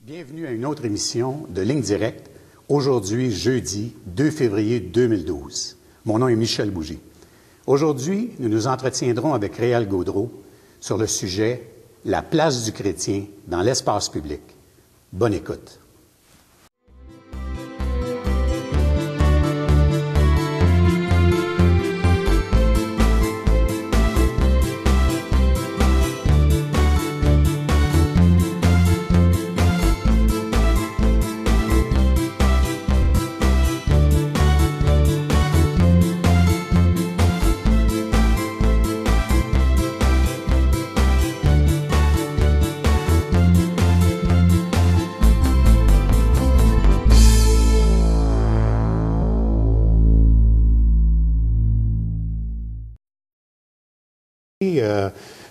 Bienvenue à une autre émission de Ligne Directe, aujourd'hui, jeudi 2 février 2012. Mon nom est Michel Bougie. Aujourd'hui, nous nous entretiendrons avec Réal Gaudreau sur le sujet « La place du chrétien dans l'espace public ». Bonne écoute.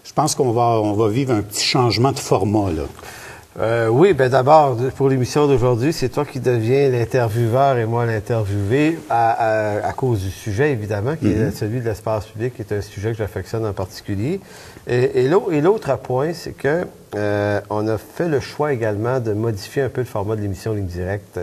Je pense qu'on va vivre un petit changement de format, là. Oui, bien d'abord, pour l'émission d'aujourd'hui, c'est toi qui deviens l'intervieweur et moi l'interviewé à cause du sujet, évidemment, qui est celui de l'espace public, qui est un sujet que j'affectionne en particulier. Et l'autre point, c'est que on a fait le choix également de modifier un peu le format de l'émission Ligne Directe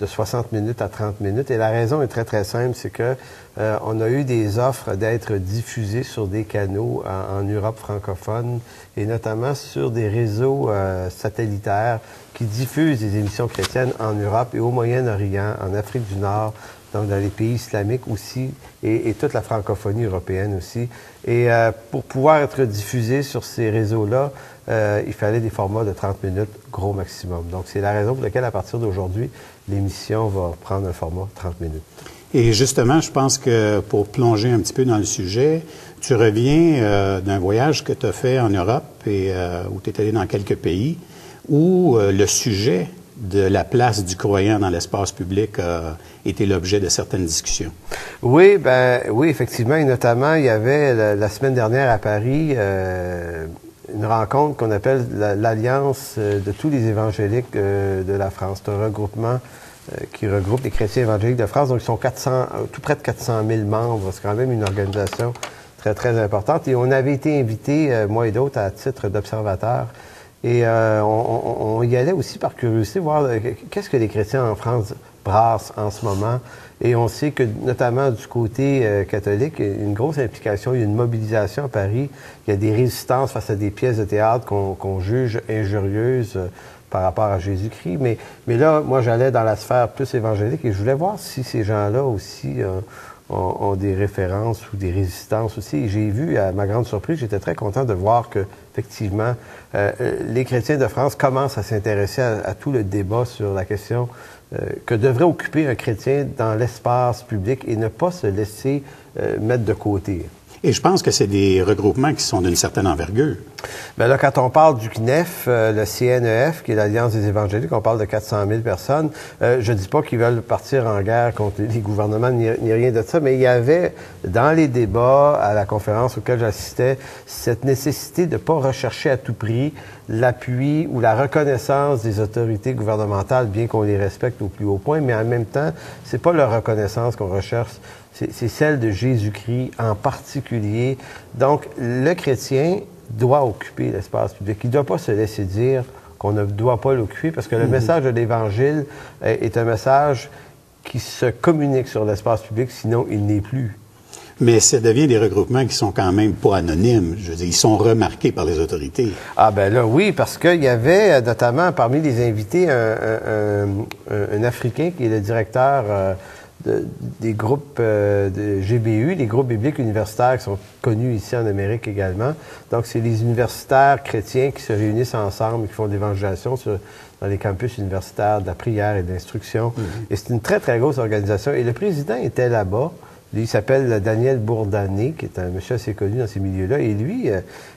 de 60 minutes à 30 minutes. Et la raison est très, très simple, c'est que on a eu des offres d'être diffusés sur des canaux en Europe francophone et notamment sur des réseaux satellitaires qui diffusent des émissions chrétiennes en Europe et au Moyen-Orient, en Afrique du Nord, donc dans les pays islamiques aussi, et toute la francophonie européenne aussi. Et pour pouvoir être diffusé sur ces réseaux-là, il fallait des formats de 30 minutes, gros maximum. Donc, c'est la raison pour laquelle, à partir d'aujourd'hui, l'émission va prendre un format 30 minutes. Et justement, je pense que pour plonger un petit peu dans le sujet, tu reviens d'un voyage que tu as fait en Europe et où tu es allé dans quelques pays, où le sujet de la place du croyant dans l'espace public a été l'objet de certaines discussions. Oui, oui, effectivement, et notamment, il y avait la semaine dernière à Paris une rencontre qu'on appelle l'Alliance de tous les évangéliques de la France. C'est un regroupement qui regroupe les chrétiens évangéliques de France. Donc, ils sont tout près de 400 000 membres. C'est quand même une organisation très, très importante. Et on avait été invités, moi et d'autres, à titre d'observateurs. Et on y allait aussi par curiosité, voir qu'est-ce que les chrétiens en France brassent en ce moment. Et on sait que, notamment du côté catholique, il y a une grosse implication, il y a une mobilisation à Paris, il y a des résistances face à des pièces de théâtre qu'on juge injurieuses par rapport à Jésus-Christ. Mais là, moi, j'allais dans la sphère plus évangélique et je voulais voir si ces gens-là aussi ont des références ou des résistances aussi. Et j'ai vu, à ma grande surprise, j'étais très content de voir que, effectivement, les chrétiens de France commencent à s'intéresser à tout le débat sur la question que devrait occuper un chrétien dans l'espace public et ne pas se laisser mettre de côté. Et je pense que c'est des regroupements qui sont d'une certaine envergure. Bien là, quand on parle du CNEF, le CNEF, qui est l'Alliance des évangéliques, on parle de 400 000 personnes. Je dis pas qu'ils veulent partir en guerre contre les gouvernements, ni rien de ça, mais il y avait, dans les débats, à la conférence auquel j'assistais, cette nécessité de ne pas rechercher à tout prix l'appui ou la reconnaissance des autorités gouvernementales, bien qu'on les respecte au plus haut point, mais en même temps, c'est pas leur reconnaissance qu'on recherche, c'est celle de Jésus-Christ en particulier. Donc, le chrétien doit occuper l'espace public. Il ne doit pas se laisser dire qu'on ne doit pas l'occuper, parce que le message de l'Évangile est un message qui se communique sur l'espace public, sinon il n'est plus. Mais ça devient des regroupements qui sont quand même pas anonymes. Je veux dire, ils sont remarqués par les autorités. Ah ben là, oui, parce qu'il y avait notamment parmi les invités un Africain qui est le directeur des groupes de GBU, les groupes bibliques universitaires qui sont connus ici en Amérique également. Donc, c'est les universitaires chrétiens qui se réunissent ensemble et qui font de l'évangélisation dans les campus universitaires de la prière et de l'instruction. Et c'est une très, très grosse organisation. Et le président était là-bas. Lui, il s'appelle Daniel Bourdané, qui est un monsieur assez connu dans ces milieux-là. Et lui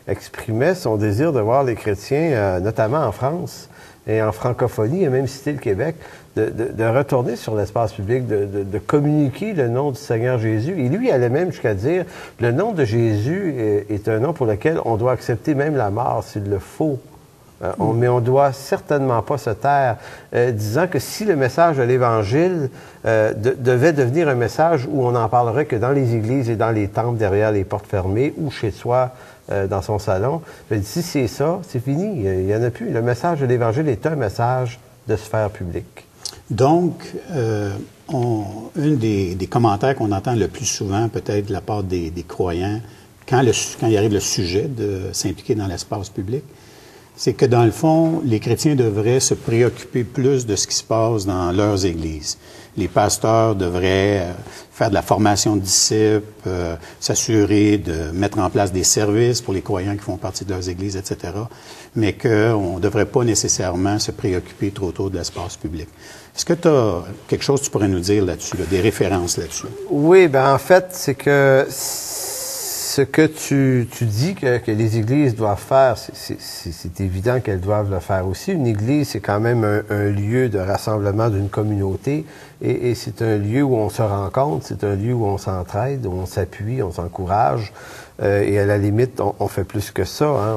exprimait son désir de voir les chrétiens, notamment en France et en francophonie, et même cité le Québec, de retourner sur l'espace public, de communiquer le nom du Seigneur Jésus. Et lui, il allait même jusqu'à dire, le nom de Jésus est un nom pour lequel on doit accepter même la mort s'il le faut Mais on ne doit certainement pas se taire, disant que si le message de l'Évangile devait devenir un message où on n'en parlerait que dans les églises et dans les temples, derrière les portes fermées, ou chez soi, dans son salon, si c'est ça, c'est fini, il n'y en a plus. Le message de l'Évangile est un message de sphère publique. Donc, un des commentaires qu'on entend le plus souvent, peut-être de la part des croyants, quand il arrive le sujet de s'impliquer dans l'espace public, c'est que, dans le fond, les chrétiens devraient se préoccuper plus de ce qui se passe dans leurs églises. Les pasteurs devraient faire de la formation de disciples, s'assurer de mettre en place des services pour les croyants qui font partie de leurs églises, etc., mais qu'on ne devrait pas nécessairement se préoccuper trop tôt de l'espace public. Est-ce que tu as quelque chose que tu pourrais nous dire là-dessus, des références là-dessus? Oui, bien en fait, c'est que ce que tu dis que les églises doivent faire, c'est évident qu'elles doivent le faire aussi. Une église, c'est quand même un lieu de rassemblement d'une communauté et c'est un lieu où on se rencontre, c'est un lieu où on s'entraide, où on s'appuie, on s'encourage. Et à la limite, on fait plus que ça. Hein.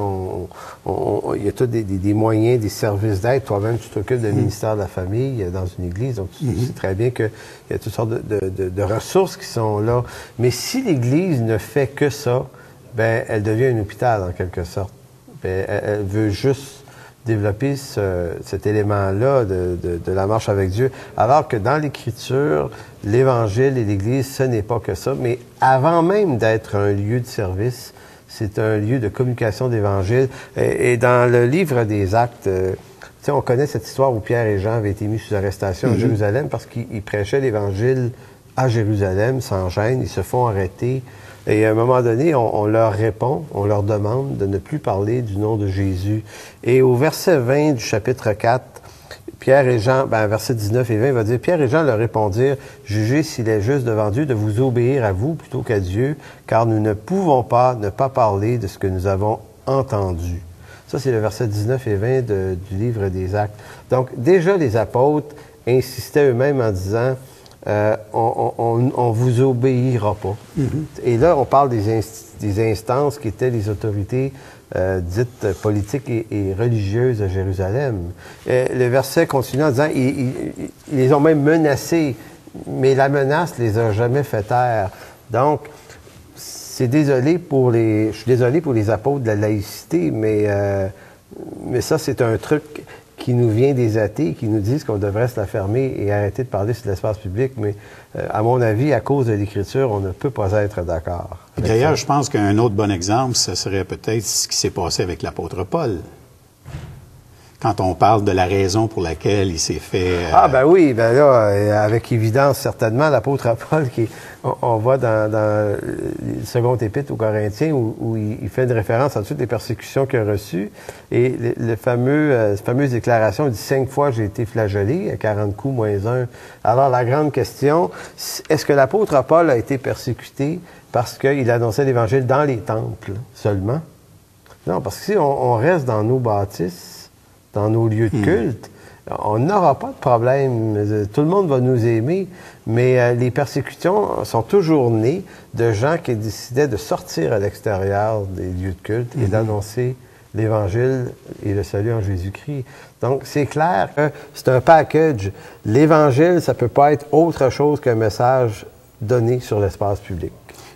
Il y a tous des moyens, des services d'aide. Toi-même, tu t'occupes du ministère de la Famille dans une église. Donc, tu sais très bien qu'il y a toutes sortes de ressources qui sont là. Mais si l'Église ne fait que ça, ben elle devient un hôpital, en quelque sorte. Ben, elle veut juste développer cet élément-là de la marche avec Dieu. Alors que dans l'Écriture, l'Évangile et l'Église, ce n'est pas que ça. Mais avant même d'être un lieu de service, c'est un lieu de communication d'Évangile. Et dans le livre des Actes, on connaît cette histoire où Pierre et Jean avaient été mis sous arrestation à Jérusalem parce qu'ils prêchaient l'Évangile à Jérusalem sans gêne. Ils se font arrêter. Et à un moment donné, on leur répond, on leur demande de ne plus parler du nom de Jésus. Et au verset 20 du chapitre 4, Pierre et Jean, verset 19 et 20, il va dire, Pierre et Jean leur répondirent, « Jugez s'il est juste devant Dieu de vous obéir à vous plutôt qu'à Dieu, car nous ne pouvons pas ne pas parler de ce que nous avons entendu. » Ça, c'est le verset 19 et 20 du livre des Actes. Donc, déjà, les apôtres insistaient eux-mêmes en disant, on vous obéira pas. Et là, on parle des instances qui étaient les autorités dites politiques et religieuses à Jérusalem. Le verset continue en disant, ils les ont même menacés, mais la menace les a jamais fait taire. Donc, je suis désolé pour les apôtres de la laïcité, mais ça, c'est un truc qui nous vient des athées, qui nous disent qu'on devrait se la fermer et arrêter de parler sur l'espace public. Mais à mon avis, à cause de l'Écriture, on ne peut pas être d'accord. D'ailleurs, je pense qu'un autre bon exemple, ce serait peut-être ce qui s'est passé avec l'apôtre Paul. Quand on parle de la raison pour laquelle il s'est fait... oui, là, avec évidence, certainement, l'apôtre Paul, on voit dans le second épître aux Corinthiens, où il fait une référence à toutes les persécutions qu'il a reçues, et cette fameuse déclaration, il dit « 5 fois j'ai été flagellé, à 40 coups moins 1 ». Alors, la grande question, est-ce que l'apôtre Paul a été persécuté parce qu'il annonçait l'Évangile dans les temples seulement? Non, parce que si on reste dans nos bâtisses, dans nos lieux de culte, on n'aura pas de problème. Tout le monde va nous aimer, mais les persécutions sont toujours nées de gens qui décidaient de sortir à l'extérieur des lieux de culte et d'annoncer l'Évangile et le salut en Jésus-Christ. Donc, c'est clair que c'est un package. L'Évangile, ça ne peut pas être autre chose qu'un message donné sur l'espace public.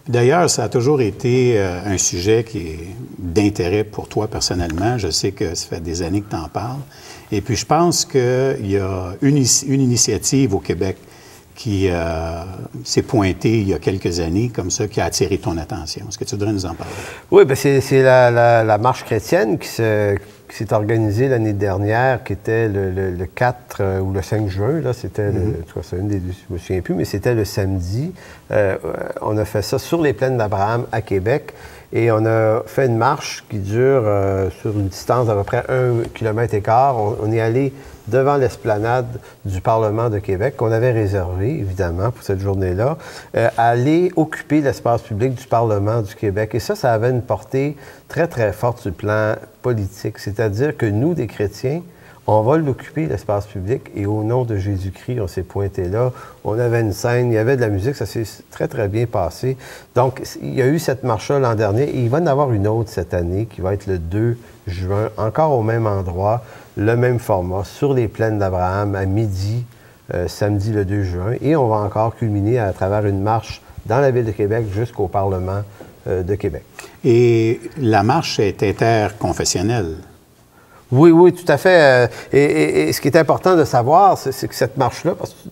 D'ailleurs, ça a toujours été un sujet qui est d'intérêt pour toi personnellement. Je sais que ça fait des années que tu en parles. Et puis, je pense qu'il y a une initiative au Québec qui s'est pointée il y a quelques années, comme ça, qui a attiré ton attention. Est-ce que tu voudrais nous en parler? Oui, bien, c'est la marche chrétienne qui s'est organisée l'année dernière, qui était le 4 ou le 5 juin. Là, c'était, c'est une des deux, je me souviens plus, mais c'était le samedi. On a fait ça sur les plaines d'Abraham à Québec. Et on a fait une marche qui dure sur une distance d'à peu près 1,15 km. On est allé devant l'esplanade du Parlement de Québec, qu'on avait réservé, évidemment, pour cette journée-là, aller occuper l'espace public du Parlement du Québec. Et ça avait une portée très, très forte sur le plan politique. C'est-à-dire que nous, des chrétiens, On va l'occuper, l'espace public, et au nom de Jésus-Christ, on s'est pointé là. On avait une scène, il y avait de la musique, ça s'est très, très bien passé. Donc, il y a eu cette marche-là l'an dernier, et il va y en avoir une autre cette année, qui va être le 2 juin, encore au même endroit, le même format, sur les plaines d'Abraham, à midi, samedi le 2 juin. Et on va encore culminer à travers une marche dans la Ville de Québec jusqu'au Parlement de Québec. Et la marche est interconfessionnelle. Oui, oui, tout à fait. Et ce qui est important de savoir, c'est que cette marche-là, parce que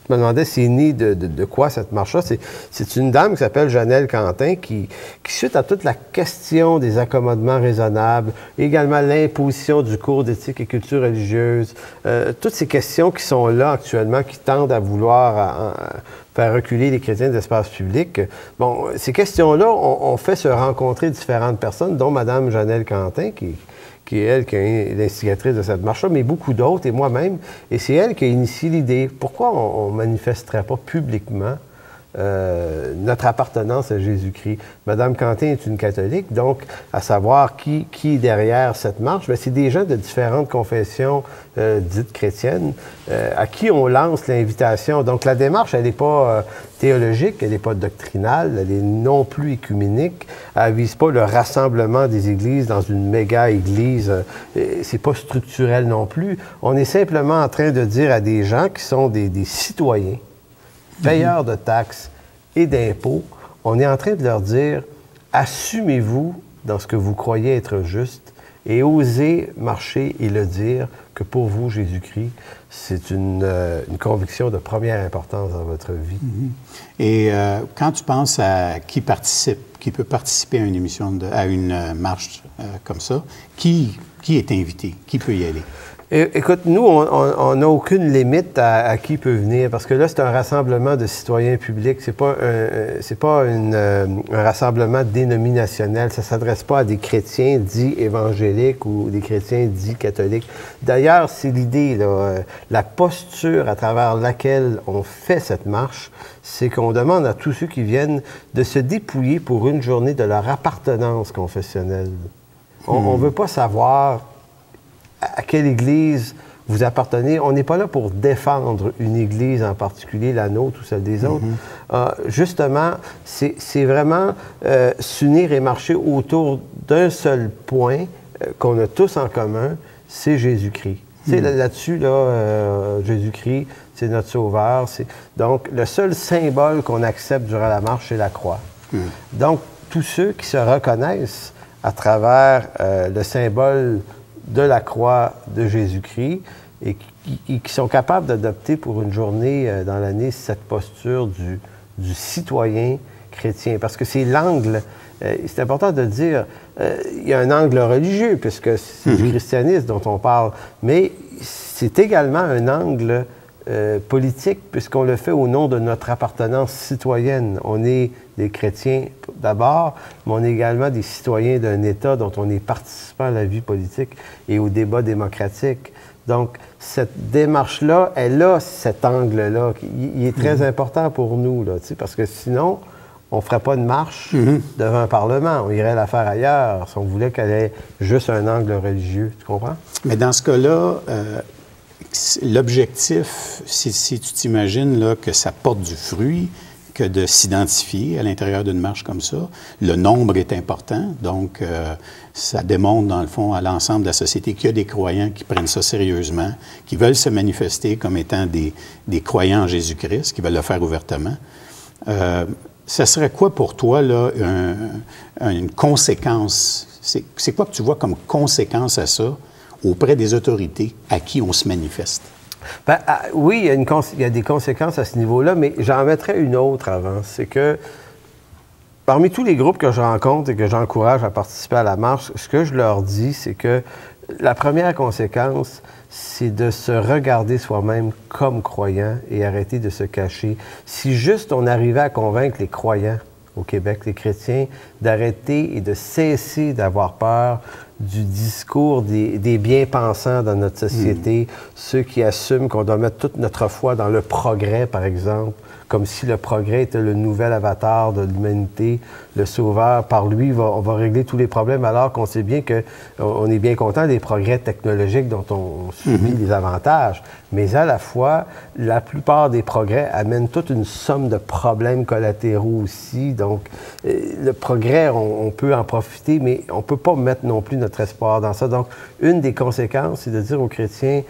tu me demandais c'est né de quoi cette marche-là, c'est une dame qui s'appelle Janelle Quentin qui, suite à toute la question des accommodements raisonnables, également l'imposition du cours d'éthique et culture religieuse, toutes ces questions qui sont là actuellement, qui tendent à vouloir faire reculer les chrétiens de l'espace public. Bon, ces questions-là ont fait se rencontrer différentes personnes, dont Mme Janelle Quentin, qui est elle qui est l'instigatrice de cette marche-là, mais beaucoup d'autres, et moi-même. Et c'est elle qui a initié l'idée. Pourquoi on ne manifesterait pas publiquement notre appartenance à Jésus-Christ? Madame Quentin est une catholique, donc à savoir qui est derrière cette marche, bien, c'est des gens de différentes confessions dites chrétiennes à qui on lance l'invitation. Donc la démarche, elle n'est pas théologique, elle n'est pas doctrinale, elle est non plus écuménique, elle ne vise pas le rassemblement des églises dans une méga-église, c'est pas structurel non plus. On est simplement en train de dire à des gens qui sont des citoyens, payeurs de taxes et d'impôts, on est en train de leur dire, assumez-vous dans ce que vous croyez être juste et osez marcher et le dire que pour vous, Jésus-Christ, c'est une conviction de première importance dans votre vie. Et quand tu penses à qui participe, qui peut participer à une émission, à une marche comme ça, qui est invité, qui peut y aller? Écoute, nous, on n'a aucune limite à qui peut venir, parce que là, c'est un rassemblement de citoyens publics. C'est pas un rassemblement dénominationnel. Ça ne s'adresse pas à des chrétiens dits évangéliques ou des chrétiens dits catholiques. D'ailleurs, c'est l'idée, là, la posture à travers laquelle on fait cette marche, c'est qu'on demande à tous ceux qui viennent de se dépouiller pour une journée de leur appartenance confessionnelle. On ne veut pas savoir à quelle Église vous appartenez. On n'est pas là pour défendre une Église en particulier, la nôtre ou celle des autres. Justement, c'est vraiment s'unir et marcher autour d'un seul point qu'on a tous en commun, c'est Jésus-Christ. Là-dessus, Jésus-Christ, c'est notre Sauveur. Donc, le seul symbole qu'on accepte durant la marche, c'est la croix. Donc, tous ceux qui se reconnaissent à travers le symbole de la croix de Jésus-Christ et qui sont capables d'adopter pour une journée dans l'année cette posture du citoyen chrétien. Parce que c'est l'angle, c'est important de dire, il y a un angle religieux, puisque c'est du christianisme dont on parle, mais c'est également un angle politique, puisqu'on le fait au nom de notre appartenance citoyenne. On est des chrétiens d'abord, mais on est également des citoyens d'un État dont on est participant à la vie politique et au débat démocratique. Donc, cette démarche-là, elle a cet angle-là. Il est très important pour nous, là, parce que sinon, on ne ferait pas de marche devant un Parlement. On irait la faire ailleurs si on voulait qu'elle ait juste un angle religieux. Tu comprends? Mais dans ce cas-là, l'objectif, si tu t'imagines là, que ça porte du fruit, que de s'identifier à l'intérieur d'une marche comme ça, le nombre est important, donc ça démontre dans le fond à l'ensemble de la société qu'il y a des croyants qui prennent ça sérieusement, qui veulent se manifester comme étant des croyants en Jésus-Christ, qui veulent le faire ouvertement. Ça serait quoi pour toi, là, une conséquence? C'est quoi que tu vois comme conséquence à ça auprès des autorités à qui on se manifeste? Ben, oui, il y a des conséquences à ce niveau-là, mais j'en mettrais une autre avant. C'est que parmi tous les groupes que je rencontre et que j'encourage à participer à la marche, ce que je leur dis, c'est que la première conséquence, c'est de se regarder soi-même comme croyant et arrêter de se cacher. Si juste on arrivait à convaincre les croyants au Québec, les chrétiens, d'arrêter et de cesser d'avoir peur du discours des bien-pensants dans notre société, ceux qui assument qu'on doit mettre toute notre foi dans le progrès, par exemple, comme si le progrès était le nouvel avatar de l'humanité, le sauveur. Par lui, on va régler tous les problèmes, alors qu'on sait bien qu'on est bien content des progrès technologiques dont on subit les avantages. Mais à la fois, la plupart des progrès amènent toute une somme de problèmes collatéraux aussi. Donc, le progrès, on peut en profiter, mais on ne peut pas mettre non plus notre espoir dans ça. Donc, une des conséquences, c'est de dire aux chrétiens,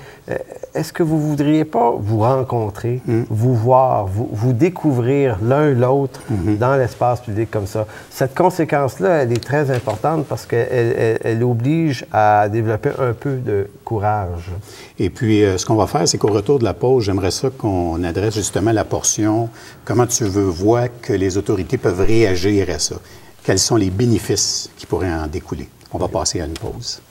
est-ce que vous ne voudriez pas vous rencontrer, vous voir, vous découvrir l'un l'autre dans l'espace public comme ça? Cette conséquence-là, elle est très importante parce qu'elle oblige à développer un peu de courage. Et puis, ce qu'on va faire, c'est qu'au retour de la pause, j'aimerais ça qu'on adresse justement la portion « Comment tu vois que les autorités peuvent réagir à ça? Quels sont les bénéfices qui pourraient en découler? » On va passer à une pause.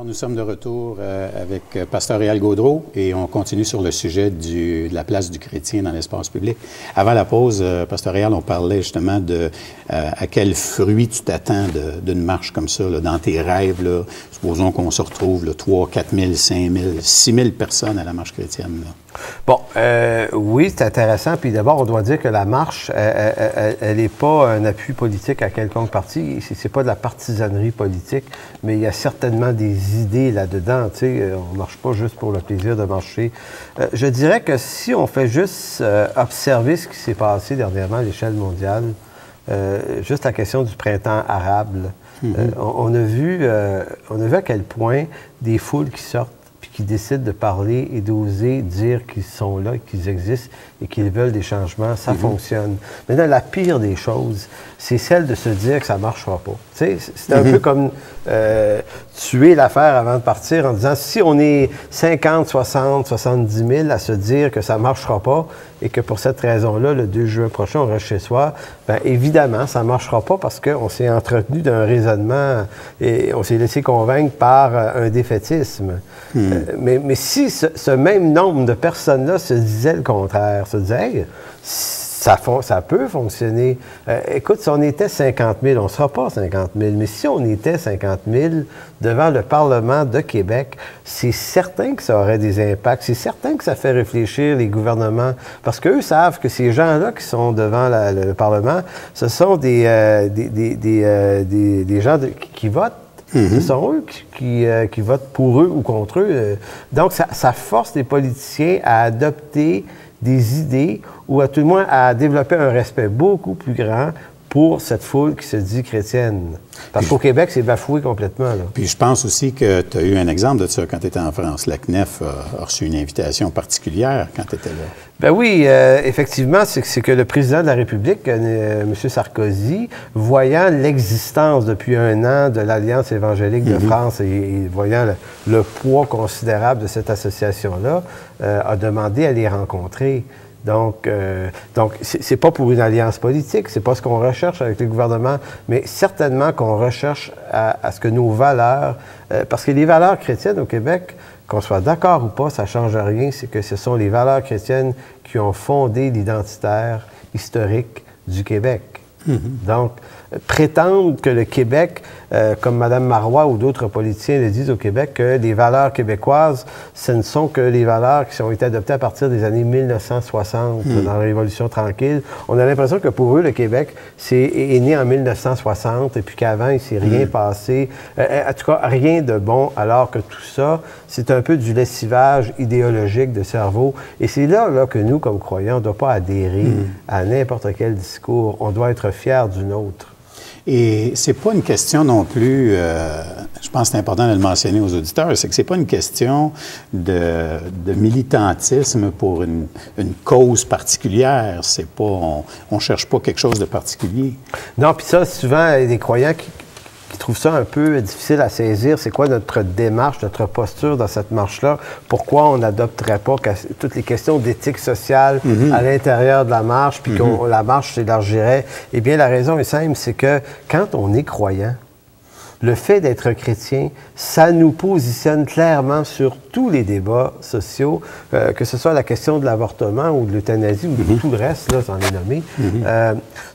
Nous sommes de retour avec Pasteur Réal Gaudreau et on continue sur le sujet de la place du chrétien dans l'espace public. Avant la pause, Pasteur Réal, on parlait justement de à quel fruit tu t'attends d'une marche comme ça, là, dans tes rêves. Là. Supposons qu'on se retrouve là, 3 000, 4 000, 5 000, 6 000 personnes à la marche chrétienne. Là. Bon, oui, c'est intéressant. Puis d'abord, on doit dire que la marche, elle n'est pas un appui politique à quelconque parti. C'est pas de la partisanerie politique, mais il y a certainement des idées là-dedans. Tu sais, on ne marche pas juste pour le plaisir de marcher. Je dirais que si on fait juste observer ce qui s'est passé dernièrement à l'échelle mondiale, juste la question du printemps arabe, on a vu à quel point des foules qui sortent qui décident de parler et d'oser dire qu'ils sont là, qu'ils existent et qu'ils veulent des changements, ça fonctionne. Maintenant, la pire des choses, c'est celle de se dire que ça ne marchera pas. Tu sais, c'est un peu comme tuer l'affaire avant de partir en disant, si on est 50, 60, 70 000 à se dire que ça ne marchera pas et que pour cette raison-là, le 2 juin prochain, on reste chez soi, bien évidemment, ça ne marchera pas parce qu'on s'est entretenu d'un raisonnement et on s'est laissé convaincre par un défaitisme. Mais si ce même nombre de personnes-là se disaient le contraire, se disaient, hey, ça peut fonctionner. Écoute, si on était 50 000, on ne sera pas 50 000, mais si on était 50 000 devant le Parlement de Québec, c'est certain que ça aurait des impacts. C'est certain que ça fait réfléchir les gouvernements, parce qu'eux savent que ces gens-là qui sont devant le Parlement, ce sont des gens qui votent. Ce sont eux qui votent pour eux ou contre eux. Donc, ça force les politiciens à adopter des idées ou à tout le moins à développer un respect beaucoup plus grand pour cette foule qui se dit chrétienne. Parce qu'au Québec, c'est bafoué complètement. Là. Puis je pense aussi que tu as eu un exemple de ça quand tu étais en France. La CNEF a reçu une invitation particulière quand tu étais là. Ben oui, effectivement, c'est que le président de la République, M. Sarkozy, voyant l'existence depuis un an de l'Alliance évangélique de France et voyant le poids considérable de cette association-là, a demandé à les rencontrer. Donc, c'est pas pour une alliance politique, c'est pas ce qu'on recherche avec le gouvernement, mais certainement qu'on recherche à ce que nos valeurs, parce que les valeurs chrétiennes au Québec, qu'on soit d'accord ou pas, ça change rien, c'est que ce sont les valeurs chrétiennes qui ont fondé l'identitaire historique du Québec. Donc, prétendre que le Québec, comme Mme Marois ou d'autres politiciens le disent au Québec, que les valeurs québécoises, ce ne sont que les valeurs qui ont été adoptées à partir des années 1960, dans la Révolution tranquille. On a l'impression que pour eux, le Québec est né en 1960 et puis qu'avant, il ne s'est rien passé. En tout cas, rien de bon, alors que tout ça, c'est un peu du lessivage idéologique de cerveau. Et c'est là que nous, comme croyants, on ne doit pas adhérer à n'importe quel discours. On doit être fiers du nôtre. Et c'est pas une question non plus, je pense que c'est important de le mentionner aux auditeurs, c'est que c'est pas une question de militantisme pour une cause particulière. C'est pas, on cherche pas quelque chose de particulier. Non, puis ça, souvent, il y a des croyants qui trouvent ça un peu difficile à saisir. C'est quoi notre démarche, notre posture dans cette marche-là? Pourquoi on n'adopterait pas toutes les questions d'éthique sociale à l'intérieur de la marche, puis que la marche s'élargirait? Eh bien, la raison est simple, c'est que quand on est croyant, le fait d'être chrétien, ça nous positionne clairement sur tous les débats sociaux, que ce soit la question de l'avortement ou de l'euthanasie ou de tout le reste, là, j'en ai nommé.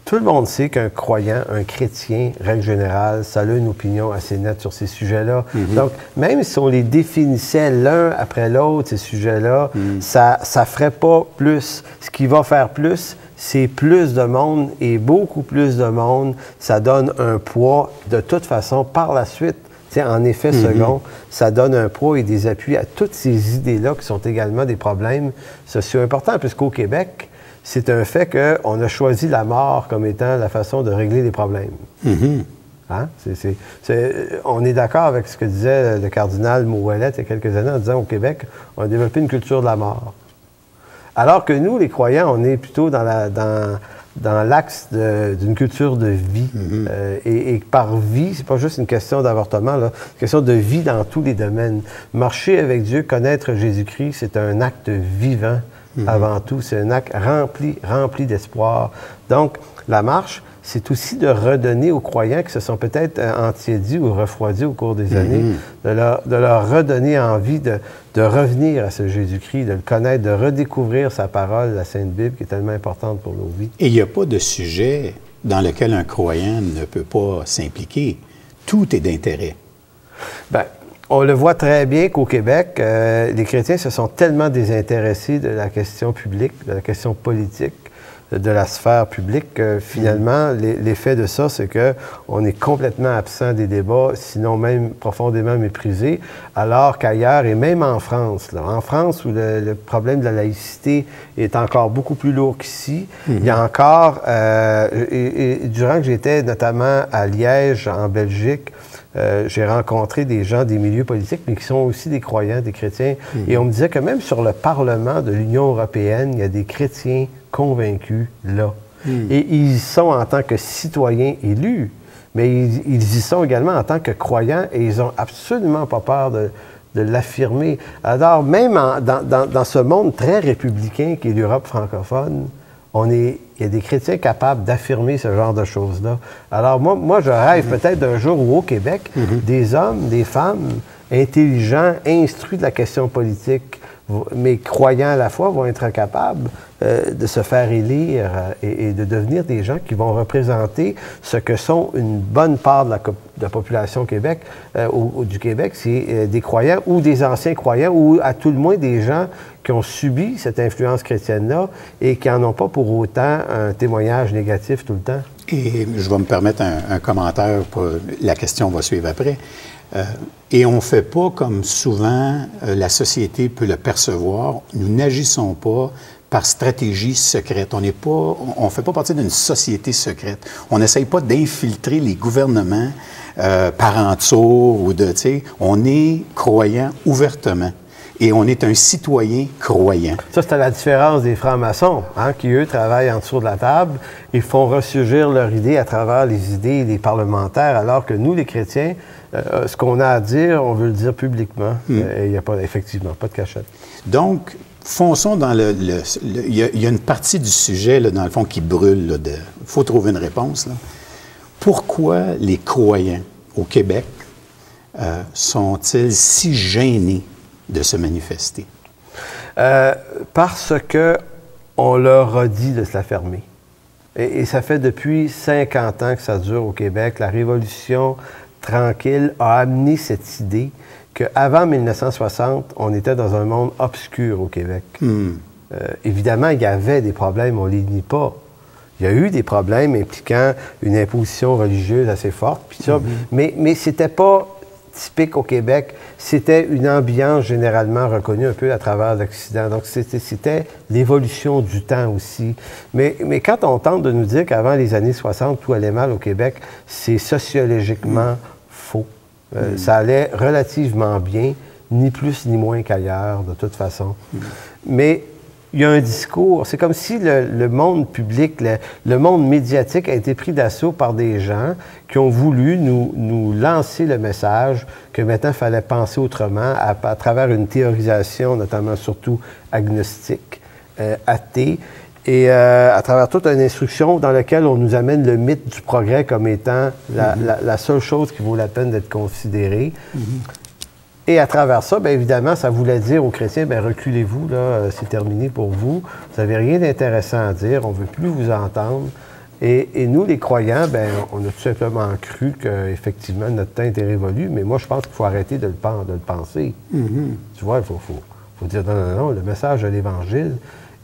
Tout le monde sait qu'un croyant, un chrétien, règle générale, ça a une opinion assez nette sur ces sujets-là. Donc, même si on les définissait l'un après l'autre, ces sujets-là, ça ferait pas plus. Ce qui va faire plus, c'est plus de monde et beaucoup plus de monde. Ça donne un poids. De toute façon, par la suite, en effet second, ça donne un poids et des appuis à toutes ces idées-là qui sont également des problèmes sociaux importants, puisqu'au Québec, c'est un fait qu'on a choisi la mort comme étant la façon de régler les problèmes. Hein? On est d'accord avec ce que disait le cardinal Mouellet il y a quelques années en disant au Québec, on a développé une culture de la mort. Alors que nous, les croyants, on est plutôt dans l'axe d'une culture de vie. Et par vie, c'est pas juste une question d'avortement, c'est une question de vie dans tous les domaines. Marcher avec Dieu, connaître Jésus-Christ, c'est un acte vivant avant tout. C'est un acte rempli d'espoir. Donc, la marche, c'est aussi de redonner aux croyants qui se sont peut-être entiédis ou refroidis au cours des années, de leur redonner envie de revenir à ce Jésus-Christ, de le connaître, de redécouvrir sa parole, la Sainte Bible, qui est tellement importante pour nos vies. Et il n'y a pas de sujet dans lequel un croyant ne peut pas s'impliquer. Tout est d'intérêt. Bien, on le voit très bien qu'au Québec, les chrétiens se sont tellement désintéressés de la question publique, de la question politique, de la sphère publique, que finalement, l'effet de ça, c'est qu'on est complètement absent des débats, sinon même profondément méprisé, alors qu'ailleurs, et même en France, en France où le problème de la laïcité est encore beaucoup plus lourd qu'ici, il y a encore, et durant que j'étais notamment à Liège, en Belgique, j'ai rencontré des gens des milieux politiques, mais qui sont aussi des croyants, des chrétiens, et on me disait que même sur le Parlement de l'Union européenne, il y a des chrétiens convaincus là. Et ils y sont en tant que citoyens élus, mais ils y sont également en tant que croyants et ils n'ont absolument pas peur de l'affirmer. Alors, même dans ce monde très républicain qu'est l'Europe francophone, il y a des chrétiens capables d'affirmer ce genre de choses-là. Alors, moi je rêve peut-être d'un jour où au Québec, des hommes, des femmes intelligents, instruits de la question politique, mais croyants à la fois, vont être capables de se faire élire et de devenir des gens qui vont représenter ce que sont une bonne part de la population Québec, du Québec, c'est des croyants ou des anciens croyants ou à tout le moins des gens qui ont subi cette influence chrétienne-là et qui n'en ont pas pour autant un témoignage négatif tout le temps. Et je vais me permettre un commentaire, la question va suivre après. Et on ne fait pas comme souvent la société peut le percevoir. Nous n'agissons pas par stratégie secrète. On ne fait pas partie d'une société secrète. On n'essaye pas d'infiltrer les gouvernements par en dessous ou on est croyant ouvertement. Et on est un citoyen croyant. Ça, c'est à la différence des francs-maçons, qui, eux, travaillent en dessous de la table et font ressurgir leurs idées à travers les idées des parlementaires, alors que nous, les chrétiens, ce qu'on a à dire, on veut le dire publiquement. Il n'y a pas, effectivement, pas de cachette. Donc, fonçons dans il y a une partie du sujet, là, dans le fond, qui brûle. Il faut trouver une réponse. Là. Pourquoi les croyants au Québec sont-ils si gênés de se manifester? Parce qu'on leur a dit de se la fermer. Et ça fait depuis 50 ans que ça dure au Québec. La Révolution tranquille a amené cette idée qu'avant 1960, on était dans un monde obscur au Québec. Évidemment, il y avait des problèmes, on ne les nie pas. Il y a eu des problèmes impliquant une imposition religieuse assez forte, puis ça, mais c'était pas typique au Québec. C'était une ambiance généralement reconnue un peu à travers l'Occident. Donc, c'était l'évolution du temps aussi. Mais quand on tente de nous dire qu'avant les années 60, tout allait mal au Québec, c'est sociologiquement faux. Ça allait relativement bien, ni plus ni moins qu'ailleurs, de toute façon. Mais il y a un discours. C'est comme si le monde public, le monde médiatique a été pris d'assaut par des gens qui ont voulu nous lancer le message que maintenant, il fallait penser autrement à travers une théorisation, notamment surtout agnostique, athée, et à travers toute une instruction dans laquelle on nous amène le mythe du progrès comme étant la seule chose qui vaut la peine d'être considérée. Et à travers ça, bien évidemment, ça voulait dire aux chrétiens, bien reculez-vous, là, c'est terminé pour vous. Vous n'avez rien d'intéressant à dire, on ne veut plus vous entendre. Et nous, les croyants, bien, on a tout simplement cru qu'effectivement, notre temps était révolu, mais moi, je pense qu'il faut arrêter de le penser. Tu vois, il faut dire, non, le message de l'Évangile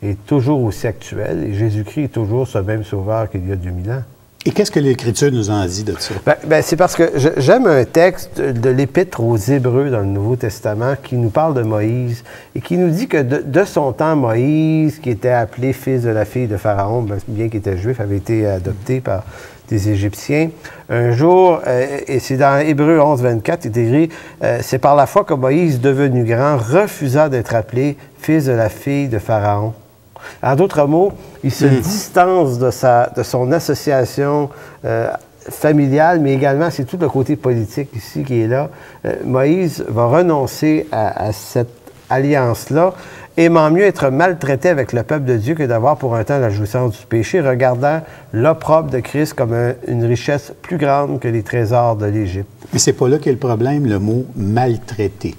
est toujours aussi actuel et Jésus-Christ est toujours ce même sauveur qu'il y a 2000 ans. Et qu'est-ce que l'Écriture nous en dit de ça? Ben, c'est parce que j'aime un texte de l'Épître aux Hébreux dans le Nouveau Testament qui nous parle de Moïse et qui nous dit que de son temps, Moïse, qui était appelé fils de la fille de Pharaon, bien qu'il était juif, avait été adopté par des Égyptiens. Un jour, et c'est dans Hébreux 11, 24, il est écrit « C'est par la foi que Moïse, devenu grand, refusa d'être appelé fils de la fille de Pharaon. » En d'autres mots, il se distance de son association familiale, mais également, c'est tout le côté politique ici qui est là. Moïse va renoncer à cette alliance-là, aimant mieux être maltraité avec le peuple de Dieu que d'avoir pour un temps la jouissance du péché, regardant l'opprobre de Christ comme une richesse plus grande que les trésors de l'Égypte. Mais c'est pas là qu'est le problème, le mot « maltraité ».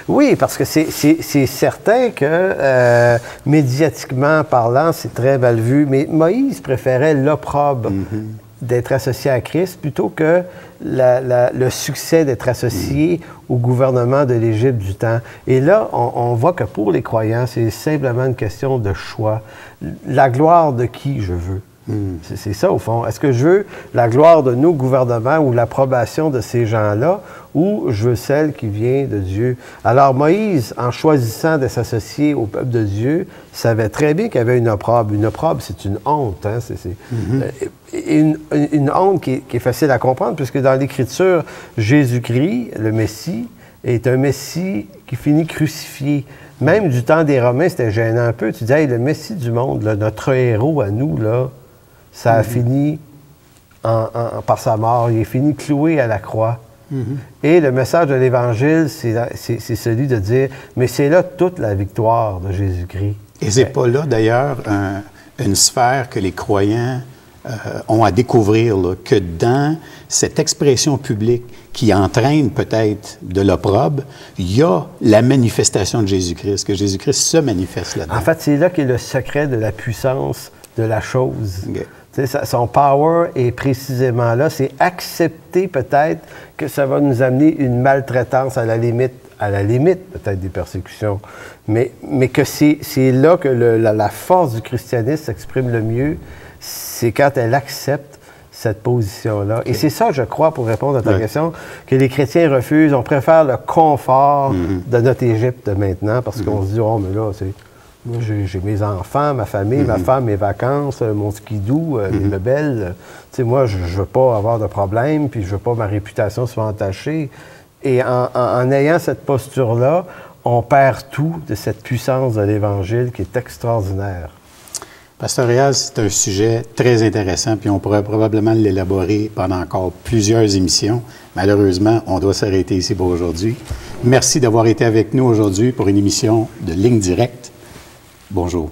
Oui, parce que c'est certain que, médiatiquement parlant, c'est très mal vu, mais Moïse préférait l'opprobre d'être associé à Christ plutôt que le succès d'être associé au gouvernement de l'Égypte du temps. Et là, on voit que pour les croyants, c'est simplement une question de choix. La gloire de qui je veux? C'est ça, au fond. Est-ce que je veux la gloire de nos gouvernements ou l'approbation de ces gens-là, ou je veux celle qui vient de Dieu? Alors, Moïse, en choisissant de s'associer au peuple de Dieu, savait très bien qu'il y avait une opprobre. Une opprobre, c'est une honte. Hein? Une honte qui est facile à comprendre, puisque dans l'Écriture, Jésus-Christ, le Messie, est un Messie qui finit crucifié. Même du temps des Romains, c'était gênant un peu. Tu dis, hey, le Messie du monde, là, notre héros à nous, là, ça a fini par sa mort. Il est fini cloué à la croix. Et le message de l'Évangile, c'est celui de dire, mais c'est là toute la victoire de Jésus-Christ. Et c'est pas là, d'ailleurs, une sphère que les croyants ont à découvrir, là, que dans cette expression publique qui entraîne peut-être de l'opprobre, il y a la manifestation de Jésus-Christ, que Jésus-Christ se manifeste là-dedans. En fait, c'est là qu'est le secret de la puissance de la chose. Son power est précisément là. C'est accepter peut-être que ça va nous amener une maltraitance à la limite peut-être des persécutions, mais que c'est là que la force du christianisme s'exprime le mieux, c'est quand elle accepte cette position-là. Et c'est ça, je crois, pour répondre à ta question, que les chrétiens refusent. On préfère le confort de notre Égypte maintenant, parce qu'on se dit, oh, mais là, moi, j'ai mes enfants, ma famille, ma femme, mes vacances, mon skidoo, mes bebelles. Tu sais, moi, je ne veux pas avoir de problème, puis je veux pas ma réputation soit entachée. Et en ayant cette posture-là, on perd tout de cette puissance de l'Évangile qui est extraordinaire. Pasteur Réal, c'est un sujet très intéressant, puis on pourrait probablement l'élaborer pendant encore plusieurs émissions. Malheureusement, on doit s'arrêter ici pour aujourd'hui. Merci d'avoir été avec nous aujourd'hui pour une émission de Ligne Directe. Bonjour.